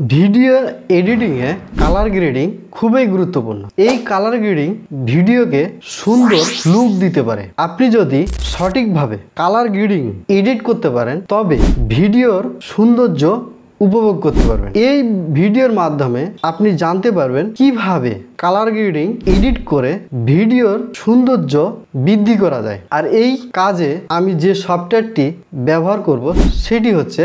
Video এডিটিংয়ে colour grading খুবই গুরুত্বপূর্ণ। এই কালার গ্রেডিং ভিডিওকে সুন্দর লুক দিতে পারে। আপনি যদি সঠিকভাবে কালার গ্রেডিং এডিট করতে পারেন তবে ভিডিওর সৌন্দর্য উপভোগ করতে পারবেন। এই ভিডিওর মাধ্যমে আপনি জানতে পারবেন কিভাবে কালার গ্রেডিং এডিট করে ভিডিওর সৌন্দর্য বৃদ্ধি করা যায়। আর এই কাজে আমি যে সফটওয়্যারটি ব্যবহার করব সেটি হচ্ছে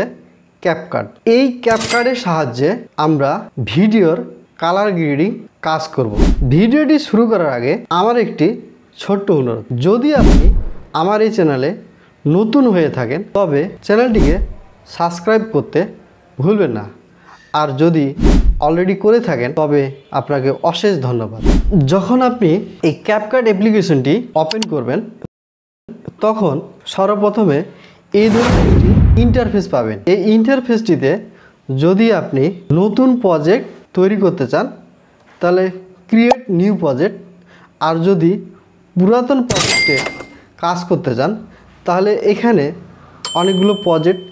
ক্যাপকাট। এই ক্যাপকাটের সাহায্যে আমরা ভিডিওর কালার গ্রেডিং কাজ করব। ভিডিওটি শুরু করার আগে আমার একটি ছোট্ট অনুরোধ, যদি আপনি আমার এই চ্যানেলে নতুন হয়ে থাকেন তবে চ্যানেলটিকে সাবস্ক্রাইব করতে ভুলবেন না। আর যদি অলরেডি করে থাকেন তবে আপনাকে অশেষ ধন্যবাদ। যখন আপনি এই ক্যাপকাট অ্যাপ্লিকেশনটি ওপেন করবেন তখন সর্বপ্রথমে এই ধরনের একটি ইন্টারফেস পাবেন। এই ইন্টারফেসটিতে যদি আপনি নতুন প্রজেক্ট তৈরি করতে চান তাহলে ক্রিয়েট নিউ প্রজেক্ট, আর যদি পুরাতন প্রজেক্টে কাজ করতে চান তাহলে এখানে অনেকগুলো প্রজেক্ট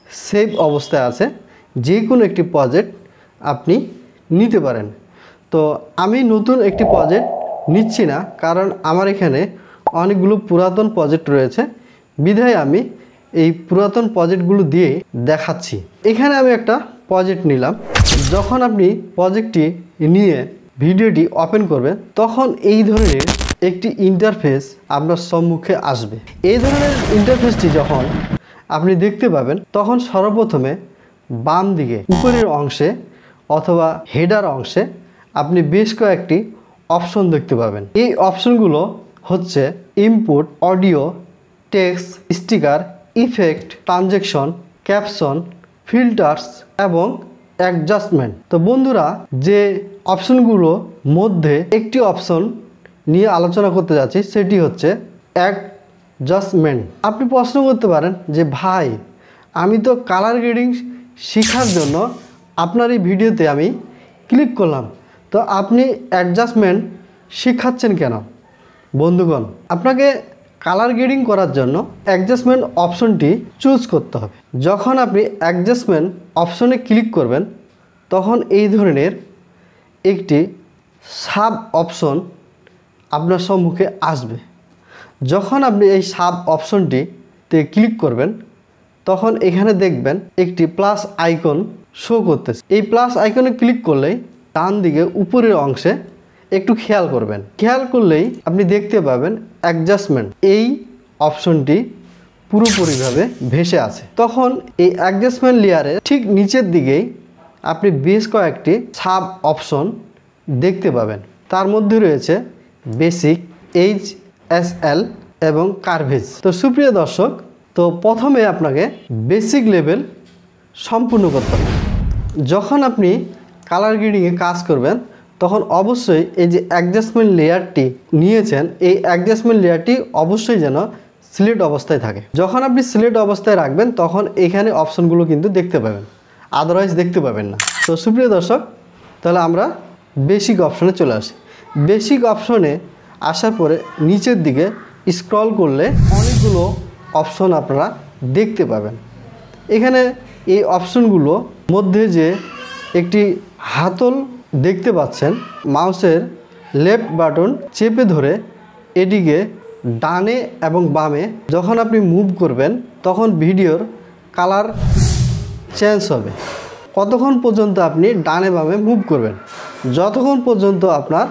সেভ অবস্থায় আছে, যে কোনো একটি প্রজেক্ট আপনি নিতে পারেন। তো আমি নতুন একটি প্রজেক্ট নিচ্ছি না, কারণ আমার এখানে অনেকগুলো পুরাতন প্রজেক্ট রয়েছে, বিধায় আমি এই পুরাতন প্রজেক্টগুলো দিয়ে দেখাচ্ছি। এখানে আমি একটা প্রজেক্ট নিলাম। যখন আপনি প্রজেক্টটি নিয়ে ভিডিওটি ওপেন করবেন তখন এই ধরনের একটি ইন্টারফেস আপনার সম্মুখে আসবে। এই ধরনের ইন্টারফেসটি যখন আপনি দেখতে পাবেন তখন সর্বপ্রথমে বাম দিকে উপরের অংশে অথবা হেডার অংশে আপনি বেশ কয়েকটি অপশন দেখতে পাবেন। এই অপশনগুলো হচ্ছে input, audio, text, sticker, effect, transaction, caption, filters এবং অ্যাডজাস্টমেন্ট। তো বন্ধুরা, যে অপশনগুলোর মধ্যে একটি অপশন নিয়ে আলোচনা করতে যাচ্ছি সেটি হচ্ছে অ্যাডজাস্টমেন্ট। আপনি প্রশ্ন করতে পারেন যে ভাই, আমি তো কালার গ্রেডিং শেখার জন্য আপনার এই ভিডিওতে আমি ক্লিক করলাম, তো আপনি অ্যাডজাস্টমেন্ট শেখাচ্ছেন কেন? বন্ধুগণ, আপনাকে কালার গ্রেডিং করার জন্য অ্যাডজাস্টমেন্ট অপশনটি চুজ করতে হবে। যখন আপনি অ্যাডজাস্টমেন্ট অপশনে ক্লিক করবেন তখন এই ধরনের একটি সাব অপশন আপনার সম্মুখে আসবে। যখন আপনি এই সাব অপশনটিতে ক্লিক করবেন তখন এখানে দেখবেন একটি প্লাস আইকন শো করতেছে। এই প্লাস আইকনে ক্লিক করলেই ডান দিকে উপরের অংশে একটু খেয়াল করবেন। খেয়াল করলেই আপনি দেখতে পাবেন অ্যাডজাস্টমেন্ট এই অপশনটি পুরোপুরিভাবে ভেসে আছে। তখন এই অ্যাডজাস্টমেন্ট লেয়ারের ঠিক নিচের দিকেই আপনি বেশ কয়েকটি সাব অপশন দেখতে পাবেন। তার মধ্যে রয়েছে বেসিক, HSL এবং কার্ভেজ। তো সুপ্রিয় দর্শক, তো প্রথমে আপনাকে বেসিক লেভেল সম্পূর্ণ করতে হবে। যখন আপনি কালার গ্রেডিংয়ে কাজ করবেন তখন অবশ্যই এই যে অ্যাডজাস্টমেন্ট লেয়ারটি নিয়েছেন এই অ্যাডজাস্টমেন্ট লেয়ারটি অবশ্যই যেন সিলেক্ট অবস্থায় থাকে। যখন আপনি সিলেক্ট অবস্থায় রাখবেন তখন এখানে অপশনগুলো কিন্তু দেখতে পাবেন, আদারওয়াইজ দেখতে পাবেন না। তো সুপ্রিয় দর্শক, তাহলে আমরা বেসিক অপশনে চলে আসি। বেসিক অপশনে আসার পরে নিচের দিকে স্ক্রল করলে অনেকগুলো অপশন আপনারা দেখতে পাবেন। এখানে এই অপশনগুলো মধ্যে যে একটি হাতল দেখতে পাচ্ছেন, মাউসের লেফট বাটন চেপে ধরে এদিকে ডানে এবং বামে যখন আপনি মুভ করবেন তখন ভিডিওর কালার চেঞ্জ হবে। কতক্ষণ পর্যন্ত আপনি ডানে বামে মুভ করবেন? যতক্ষণ পর্যন্ত আপনার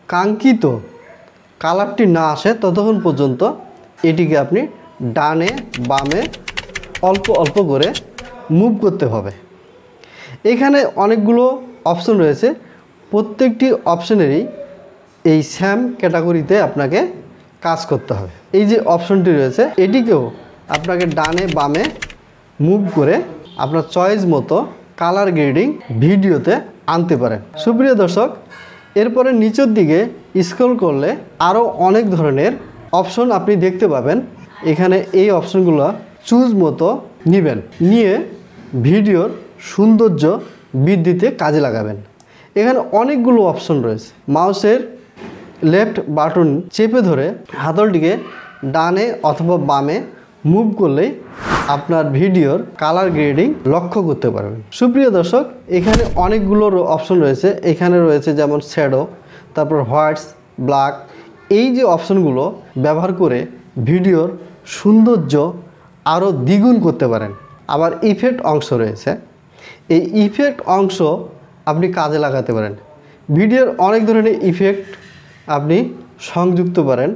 কাঙ্ক্ষিত কালারটি না আসে ততক্ষণ পর্যন্ত এটিকে আপনি ডানে বামে অল্প অল্প করে মুভ করতে হবে। এখানে অনেকগুলো অপশন রয়েছে, প্রত্যেকটি অপশনেরই এই স্যাম ক্যাটাগরিতে আপনাকে কাজ করতে হবে। এই যে অপশনটি রয়েছে এটিকেও আপনাকে ডানে বামে মুভ করে আপনার চয়েস মতো কালার গ্রেডিং ভিডিওতে আনতে পারেন। সুপ্রিয় দর্শক, এরপরে নিচের দিকে স্ক্রল করলে আরও অনেক ধরনের অপশন আপনি দেখতে পাবেন। এখানে এই অপশনগুলো চুজ মতো নেবেন, নিয়ে ভিডিওর সৌন্দর্য বৃদ্ধিতে কাজে লাগাবেন। এখানে অনেকগুলো অপশন রয়েছে। মাউসের লেফট বাটন চেপে ধরে হাতলটিকে ডানে অথবা বামে মুভ করলেই আপনার ভিডিওর কালার গ্রেডিং লক্ষ্য করতে পারবেন। সুপ্রিয় দর্শক, এখানে অনেকগুলো অপশন রয়েছে। এখানে রয়েছে যেমন শ্যাডো, তারপর হোয়াইটস, ব্ল্যাক। এই যে অপশনগুলো ব্যবহার করে ভিডিওর সৌন্দর্য আরও দ্বিগুণ করতে পারেন। আবার ইফেক্ট অংশ রয়েছে, এই ইফেক্ট অংশ আপনি কাজে লাগাতে পারেন। ভিডিওর অনেক ধরনের ইফেক্ট আপনি সংযুক্ত পারেন।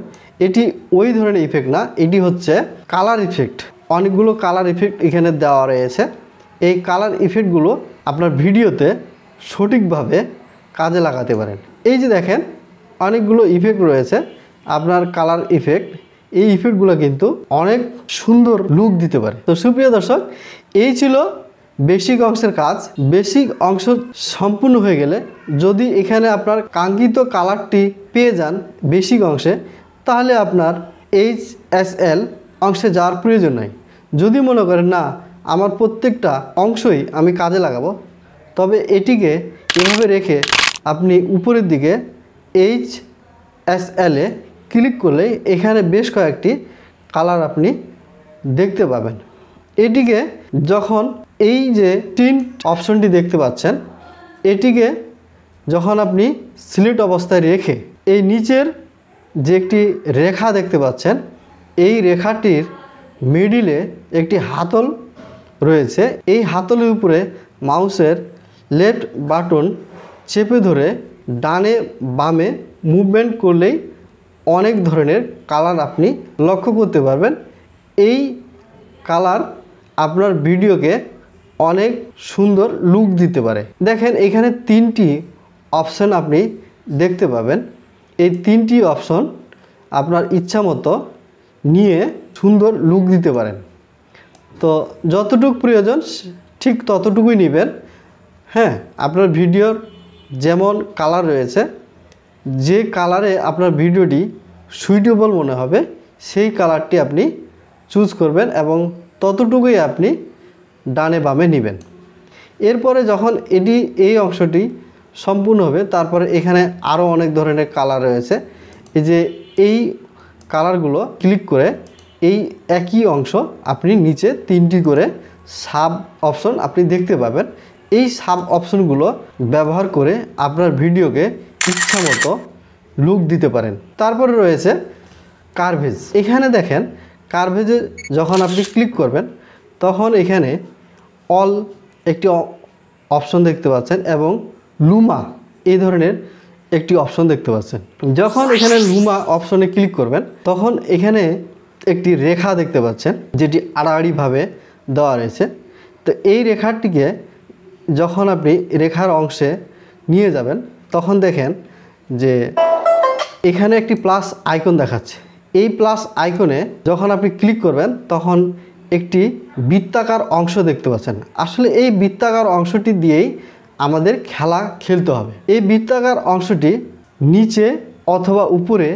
এটি ওই ধরনের ইফেক্ট না, এটি হচ্ছে কালার ইফেক্ট। অনেকগুলো কালার ইফেক্ট এখানে দেওয়া রয়েছে। এই কালার ইফেক্টগুলো আপনার ভিডিওতে সঠিকভাবে কাজে লাগাতে পারেন। এই যে দেখেন অনেকগুলো ইফেক্ট রয়েছে আপনার কালার ইফেক্ট। এই ইফেক্টগুলো কিন্তু অনেক সুন্দর লুক দিতে পারে। তো সুপ্রিয় দর্শক, এই ছিল বেসিক অংশের কাজ। বেসিক অংশ সম্পূর্ণ হয়ে গেলে যদি এখানে আপনার কাঙ্ক্ষিত কালারটি পেয়ে যান বেসিক অংশে, তাহলে আপনার HSL অংশে যাওয়ার প্রয়োজন নাই। যদি মনে করেন না আমার প্রত্যেকটা অংশই আমি কাজে লাগাবো, তবে এটিকে এভাবে রেখে আপনি উপরের দিকে HSL এ ক্লিক করলে এখানে বেশ কয়েকটি কালার আপনি দেখতে পাবেন। এটিকে যখন এই যে টিন্ট অপশনটি দেখতে পাচ্ছেন, এটিকে যখন আপনি সিলেক্ট অবস্থায় রেখে এই নিচের যে একটি রেখা দেখতে পাচ্ছেন, এই রেখাটির মিডিলে একটি হাতল রয়েছে। এই হাতলের উপরে মাউসের লেফট বাটন চেপে ধরে ডানে বামে মুভমেন্ট করলেই অনেক ধরনের কালার আপনি লক্ষ্য করতে পারবেন। এই কালার আপনার ভিডিওকে অনেক সুন্দর লুক দিতে পারে। দেখেন এখানে 3টি অপশন আপনি দেখতে পাবেন। এই 3টি অপশন আপনার ইচ্ছা মতো নিয়ে সুন্দর লুক দিতে পারেন। তো যতটুকু প্রয়োজন ঠিক ততটুকুই নেবেন। হ্যাঁ, আপনার ভিডিওর যেমন কালার রয়েছে, যে কালারে আপনার ভিডিওটি সুইটেবল মনে হবে সেই কালারটি আপনি চুজ করবেন এবং ততটুকুই আপনি ডানে বামে নেবেন। এরপরে যখন এই অংশটি সম্পূর্ণ হবে, তারপরে এখানে আরও অনেক ধরনের কালার রয়েছে। এই যে এই কালারগুলো ক্লিক করে এই একই অংশ আপনি নিচে 3টি করে সাব অপশন আপনি দেখতে পাবেন। এই সাব অপশনগুলো ব্যবহার করে আপনার ভিডিওকে ইচ্ছা মতো লুক দিতে পারেন। তারপরে রয়েছে কার্ভেজ। এখানে দেখেন কার্ভেজে যখন আপনি ক্লিক করবেন তখন এখানে অল একটি অপশন দেখতে পাচ্ছেন এবং লুমা এই ধরনের একটি অপশন দেখতে পাচ্ছেন। যখন এখানে লুমা অপশনে ক্লিক করবেন তখন এখানে একটি রেখা দেখতে পাচ্ছেন যেটি আড়াআড়িভাবে দেওয়া রয়েছে। তো এই রেখাটিকে যখন আপনি রেখার অংশে নিয়ে যাবেন তখন দেখেন যে এখানে একটি প্লাস আইকন দেখাচ্ছে। এই প্লাস আইকনে যখন আপনি ক্লিক করবেন তখন একটি বৃত্তাকার অংশ দেখতে পাচ্ছেন। আসলে এই বৃত্তাকার অংশটি দিয়েই আমাদের খেলা খেলতে হবে। এই বৃত্তাকার অংশটি নিচে অথবা উপরে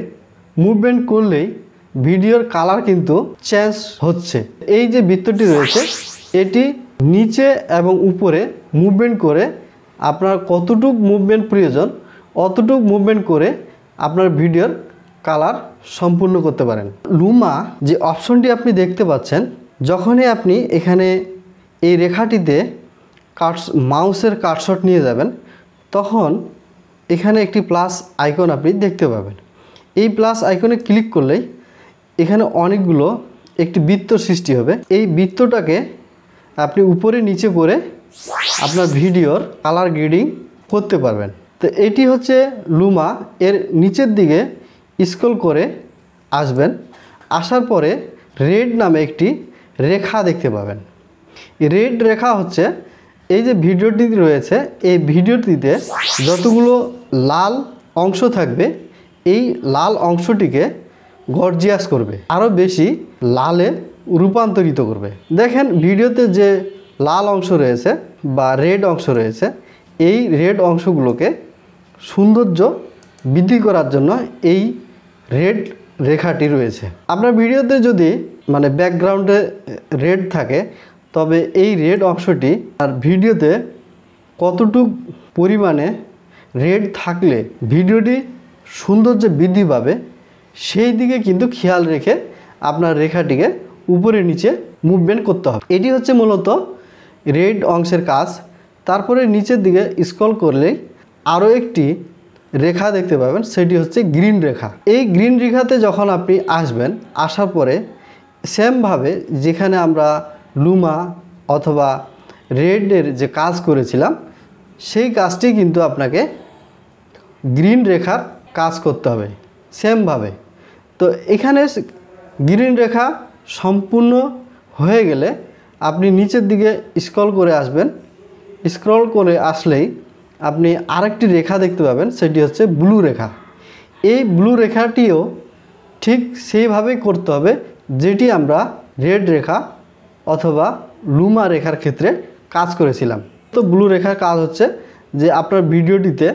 মুভমেন্ট করলেই ভিডিওর কালার কিন্তু চেঞ্জ হচ্ছে। এই যে বৃত্তটি রয়েছে এটি নিচে এবং উপরে মুভমেন্ট করে আপনার কতটুক মুভমেন্ট প্রয়োজন অতটুক মুভমেন্ট করে আপনার ভিডিওর কালার সম্পূর্ণ করতে পারেন। লুমা যে অপশনটি আপনি দেখতে পাচ্ছেন, যখনই আপনি এখানে এই রেখাটিতে মাউসের কাটশট নিয়ে যাবেন তখন এখানে একটি প্লাস আইকন আপনি দেখতে পাবেন। এই প্লাস আইকনে ক্লিক করলেই এখানে অনেকগুলো একটি বৃত্ত সৃষ্টি হবে। এই বৃত্তটাকে আপনি উপরে নিচে করে আপনার ভিডিওর কালার গ্রেডিং করতে পারবেন। তো এটি হচ্ছে লুমা। এর নিচের দিকে স্ক্রল করে আসবেন, আসার পরে রেড নামে একটি রেখা দেখতে পাবেন। রেড রেখা হচ্ছে এই যে ভিডিওটি রয়েছে, এই ভিডিওটিতে যতগুলো লাল অংশ থাকবে এই লাল অংশটিকে গর্জিয়াস করবে, আরও বেশি লালে রূপান্তরিত করবে। দেখেন ভিডিওতে যে লাল অংশ রয়েছে বা রেড অংশ রয়েছে, এই রেড অংশগুলোকে সৌন্দর্য বৃদ্ধি করার জন্য এই রেড রেখাটি রয়েছে। আপনার ভিডিওতে যদি ব্যাকগ্রাউন্ডে রেড থাকে তবে এই রেড অংশটি আর ভিডিওতে কতটুক পরিমাণে রেড থাকলে ভিডিওটি সৌন্দর্য বৃদ্ধি পাবে সেই দিকে কিন্তু খেয়াল রেখে আপনার রেখাটিকে উপরে নিচে মুভমেন্ট করতে হবে। এটি হচ্ছে মূলত রেড অংশের কাজ। তারপরে নিচের দিকে স্ক্রল করলেই আরও একটি রেখা দেখতে পাবেন, সেটি হচ্ছে গ্রিন রেখা। এই গ্রিন রেখাতে যখন আপনি আসবেন, আসার পরে সেমভাবে যেখানে আমরা লুমা অথবা রেডের যে কাজ করেছিলাম সেই কাজটি কিন্তু আপনাকে গ্রিন রেখার কাজ করতে হবে সেমভাবে। তো এখানে গ্রিন রেখা সম্পূর্ণ হয়ে গেলে আপনি নিচের দিকে স্ক্রল করে আসবেন। স্ক্রল করে আসলেই আপনি আরেকটি রেখা দেখতে পাবেন, সেটি হচ্ছে ব্লু রেখা। এই ব্লু রেখাটিও ঠিক সেইভাবেই করতে হবে যেটি আমরা রেড রেখা অথবা লুমা রেখার ক্ষেত্রে কাজ করেছিলাম। তো ব্লু রেখার কাজ হচ্ছে যে আপনার ভিডিওটিতে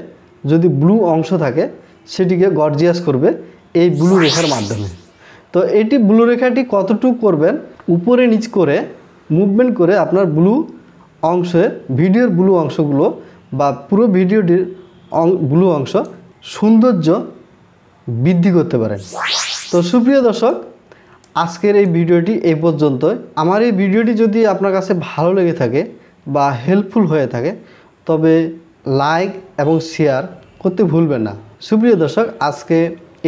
যদি ব্লু অংশ থাকে সেটিকে গর্জিয়াস করবে এই ব্লু রেখার মাধ্যমে। তো এটি ব্লু রেখাটি কতটুকু করবেন, উপরে নিচ করে মুভমেন্ট করে আপনার ব্লু অংশে ভিডিওর ব্লু অংশগুলো বা পুরো ভিডিওটির ব্লু অংশ সৌন্দর্য বৃদ্ধি করতে পারেন। তো সুপ্রিয় দর্শক, আজকের এই ভিডিওটি এই পর্যন্তই। আমার এই ভিডিওটি যদি আপনার কাছে ভালো লেগে থাকে বা হেল্পফুল হয়ে থাকে তবে লাইক এবং শেয়ার করতে ভুলবেন না। সুপ্রিয় দর্শক, আজকে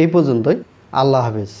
এই পর্যন্তই। আল্লাহ হাফেজ।